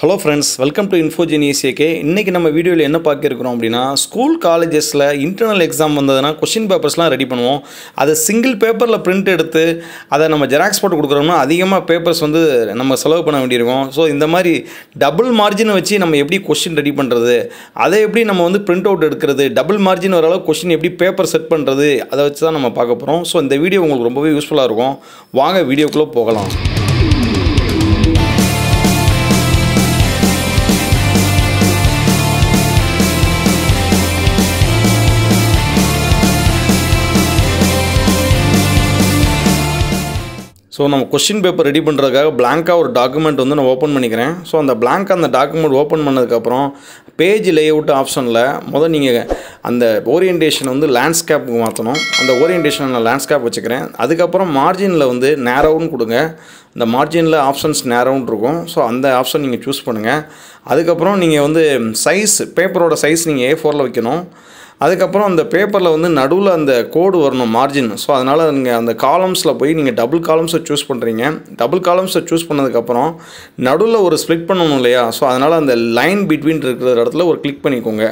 Hello friends, welcome to Infogenius AK. இன்னைக்கு நம்ம வீடியோல என்ன பார்க்க இருக்கோம் அப்படினா ஸ்கூல் காலேजेसல இன்டர்னல் எக்ஸாம் வந்ததுனா क्वेश्चन பேப்பர்ஸ்லாம் ரெடி பண்ணுவோம். அத சிங்கிள் பேப்பர்ல பிரிண்ட் எடுத்து அத நம்ம ஜெராக்ஸ் போட்டு கொடுக்கறோம்னா அதிகமா பேப்பர்ஸ் வந்து நம்ம செலவு பண்ண வேண்டியிருக்கும். சோ இந்த மாதிரி டபுள் மார்ஜின் வச்சு நம்ம எப்படி क्वेश्चन ரெடி பண்றது? அதை எப்படி நம்ம வந்து பிரிண்ட் அவுட் எடுக்கிறது? டபுள் மார்ஜின் வர அளவுக்கு क्वेश्चन எப்படி பேப்பர் செட் பண்றது? அத வச்சு தான் நம்ம பார்க்க போறோம். சோ இந்த வீடியோ உங்களுக்கு ரொம்பவே யூஸ்ஃபுல்லா இருக்கும். வாங்க வீடியோக்குள்ள போகலாம். So, நம்ம क्वेश्चन பேப்பர் ரெடி பண்றதுக்காக blank ஒரு டாக்குமெண்ட் வந்து நான் ஓபன் பண்ணிக்கிறேன். சோ அந்த blank அந்த டாக்குமெண்ட் ஓபன் பண்ணதுக்கு அப்புறம் பேஜ் லேஅவுட் ஆப்ஷன்ல முதல்ல நீங்க அந்த ஓரியன்டேஷன் வந்து லேண்ட்ஸ்கேப்க்கு மாத்தணும். அந்த ஓரியன்டேஷன் நான் லேண்ட்ஸ்கேப் வச்சுக்கிறேன். அதுக்கு அப்புறம் மார்ஜின்ல வந்து நேரோன்னு கொடுங்க. இந்த மார்ஜின்ல ஆப்ஷன்ஸ் நேரோன்னு இருக்கும். சோ அந்த ஆப்ஷன் நீங்க चूஸ் பண்ணுங்க. அதுக்கு அப்புறம் நீங்க வந்து சைஸ் பேப்பரோட சைஸ் நீங்க A4ல வைக்கணும். அதுக்கு அப்புறம் அந்த பேப்பர்ல வந்து நடுவுல அந்த கோடு வரணும் மார்ஜின். சோ அதனால நீங்க அந்த காலம்ஸ்ல போய் நீங்க டபுள் காலம்ஸ் चूஸ் பண்றீங்க. டபுள் காலம்ஸ் चूஸ் பண்ணதுக்கு அப்புறம் நடுவுல ஒரு ஸ்ப்ளிட் பண்ணனும் இல்லையா? சோ அதனால அந்த லைன் பிட்வீன் இருக்கிற இடத்துல ஒரு கிளிக் பண்ணிக்கோங்க.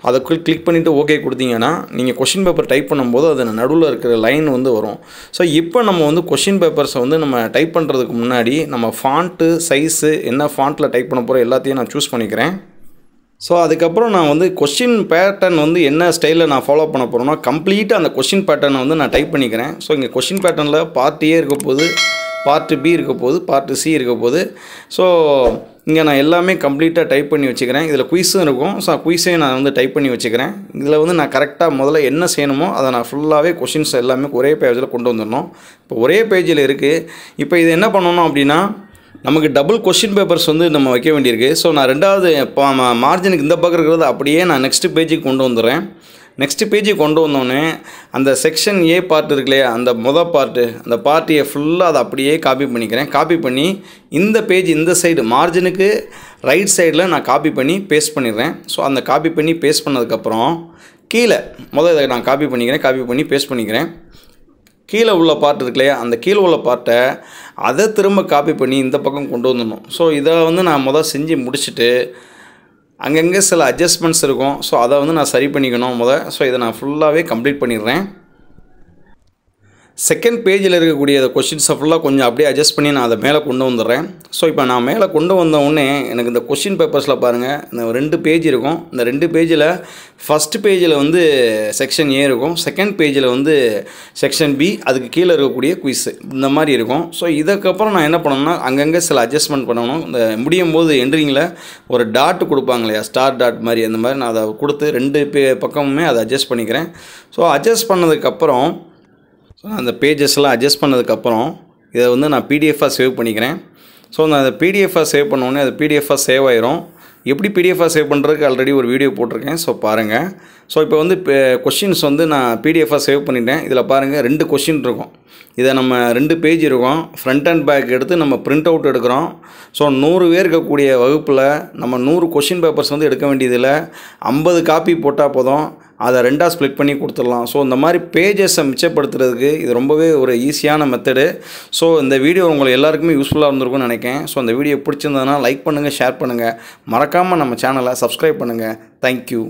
அத கிளிக் பண்ணிட்டு ஓகே கொடுத்தீங்கன்னா நீங்க क्वेश्चन பேப்பர் டைப் பண்ணும்போது அது நடுவுல இருக்கிற லைன் வந்து வரும். சோ இப்போ நம்ம வந்து क्वेश्चन பேப்பர்ஸ் வந்து நம்ம டைப் பண்றதுக்கு முன்னாடி நம்ம ஃபாண்ட் சைஸ் என்ன ஃபாண்ட்ல டைப் பண்ண போறோம் எல்லாத்தையும் நான் चूஸ் பண்ணிக்கிறேன். So அதுக்கப்புறம் நான் வந்து क्वेश्चन பேட்டர்ன் வந்து என்ன ஸ்டைல்ல நான் ஃபாலோ பண்ண போறேன்னா கம்ப்ளீட்டா அந்த क्वेश्चन பேட்டர்னை வந்து நான் டைப் பண்ணிக்கிறேன். சோ இங்க क्वेश्चन பேட்டர்ன்ல பார்ட் A இருக்க போகுது, பார்ட் B இருக்க போகுது, பார்ட் C இருக்க போகுது. சோ இங்க நான் எல்லாமே கம்ப்ளீட்டா டைப் பண்ணி வச்சுக்கிறேன். இதுல குயிஸும் இருக்கும். சோ குயிஸே நான் வந்து டைப் பண்ணி வச்சுக்கிறேன். இதுல வந்து நான் கரெக்ட்டா முதல்ல என்ன செய்யணுமோ அத நான் ஃபுல்லாவே क्वेश्चंस எல்லாமே ஒரே பேஜ்ல கொண்டு வந்துறணும். இப்போ ஒரே பேஜ்ல இருக்கு. இப்போ இது என்ன பண்ணனும் அப்படினா நமக்கு டபுள் क्वेश्चन பேப்பர்ஸ் வந்து நம்ம வைக்க வேண்டியிருக்கு. சோ நான் ரெண்டாவது மார்ஜினுக்கு இந்த பக்கம் இருக்குறது அப்படியே நான் நெக்ஸ்ட் பேஜுக்கு கொண்டு வந்துறேன். நெக்ஸ்ட் பேஜுக்கு கொண்டு வந்தோனே அந்த செக்ஷன் A பார்ட் இருக்குலையா அந்த பார்ட் அந்த பார்ட் A ஃபுல்லா அத அப்படியே காப்பி பண்ணிக்கிறேன். காப்பி பண்ணி இந்த பேஜ் இந்த சைடு மார்ஜினுக்கு ரைட் சைடுல நான் காப்பி பண்ணி பேஸ்ட் பண்ணிறேன். சோ அந்த காப்பி பண்ணி பேஸ்ட் பண்ணதுக்கு அப்புறம் கீழ முதல்ல நான் காப்பி பண்ணிக்கிறேன். காப்பி பண்ணி பேஸ்ட் பண்ணிக்கிறேன். கீழ உள்ள பார்ட் இருக்குலையா அந்த கீழ உள்ள பார்ட்ட அத திரும்ப காப்பி பண்ணி இந்த பக்கம் கொண்டு வந்துறணும். சோ இத வந்து நான் முதல்ல செஞ்சு முடிச்சிட்டு அங்கங்க சில அட்ஜஸ்ட்மென்ட்ஸ் இருக்கும். சோ அத வந்து நான் சரி பண்ணிக்கணும் முதல்ல. சோ இத நான் ஃபுல்லாவே கம்ப்ளீட் பண்ணிறேன். செகண்ட் பேஜ்ல இருக்கக்கூடிய அந்த क्वेश्चंस ஃபுல்லா கொஞ்சம் அப்படியே அட்ஜஸ்ட் பண்ணி நான் அத மேல கொண்டு வந்துறேன். சோ இப்போ நான் மேல கொண்டு வந்த உடனே எனக்கு இந்த क्वेश्चन பேப்பர்ஸ்ல பாருங்க இந்த ரெண்டு பேஜ் இருக்கும். இந்த ரெண்டு பேஜ்ல ஃபர்ஸ்ட் பேஜ்ல வந்து செக்ஷன் A இருக்கும். செகண்ட் பேஜ்ல வந்து செக்ஷன் B அதுக்கு கீழ இருக்கக்கூடிய குயிஸ் இந்த மாதிரி இருக்கும். சோ இதற்கு அப்புறம் நான் என்ன பண்ணனும்னா அங்கங்க சில அட்ஜஸ்ட்மென்ட் பண்ணனும். இந்த முடியும்போது எண்டிங்ல ஒரு டாட் கொடுப்பாங்கலையா ஸ்டார் டாட் மாதிரி அந்த மாதிரி நான் அத கொடுத்து ரெண்டு பக்கமுமே அத அட்ஜஸ்ட் பண்ணிக்கிறேன். சோ அட்ஜஸ்ட் பண்ணதுக்கு அப்புறம் அந்த பேजेसலாம் அட்ஜஸ்ட் பண்ணதுக்கு அப்புறம் இத வந்து நான் PDF-ஆ சேவ் பண்ணிக்கிறேன். சோ நான் அத PDF-ஆ சேவ் பண்ண உடனே அது PDF-ஆ சேவ் ஆயிரும். எப்படி PDF-ஆ சேவ் பண்றதுக்கு ஆல்ரெடி ஒரு வீடியோ போட்டுருக்கேன். சோ பாருங்க. சோ இப்போ வந்து क्वेश्चंस வந்து நான் PDF-ஆ சேவ் பண்ணிட்டேன். இதல பாருங்க ரெண்டு क्वेश्चन இருக்கும். இத நம்ம ரெண்டு பேஜ் இருக்கும். ஃப்ரண்ட் அண்ட் பேக் எடுத்து நம்ம பிரிண்ட் அவுட் எடுக்கறோம். சோ 100 பேர் இருக்க கூடிய வகுப்புல நம்ம 100 क्वेश्चन பேப்பர்ஸ் வந்து எடுக்க வேண்டியது இல்ல. 50 காப்பி போட்டா போதும். அத ரெண்டா ஸ்ப்ளிட் பண்ணி கொடுத்துடலாம். சோ இந்த மாதிரி பேजेसை மிச்சப்படுத்துறதுக்கு இது ரொம்பவே ஒரு ஈஸியான மெத்தட். சோ இந்த வீடியோ உங்களுக்கு எல்லாருக்குமே யூஸ்ஃபுல்லா இருந்திருக்கும்னு நினைக்கிறேன். சோ இந்த வீடியோ பிடிச்சிருந்தா லைக் பண்ணுங்க, ஷேர் பண்ணுங்க. மறக்காம நம்ம சேனலை சப்ஸ்கிரைப் பண்ணுங்க. Thank you.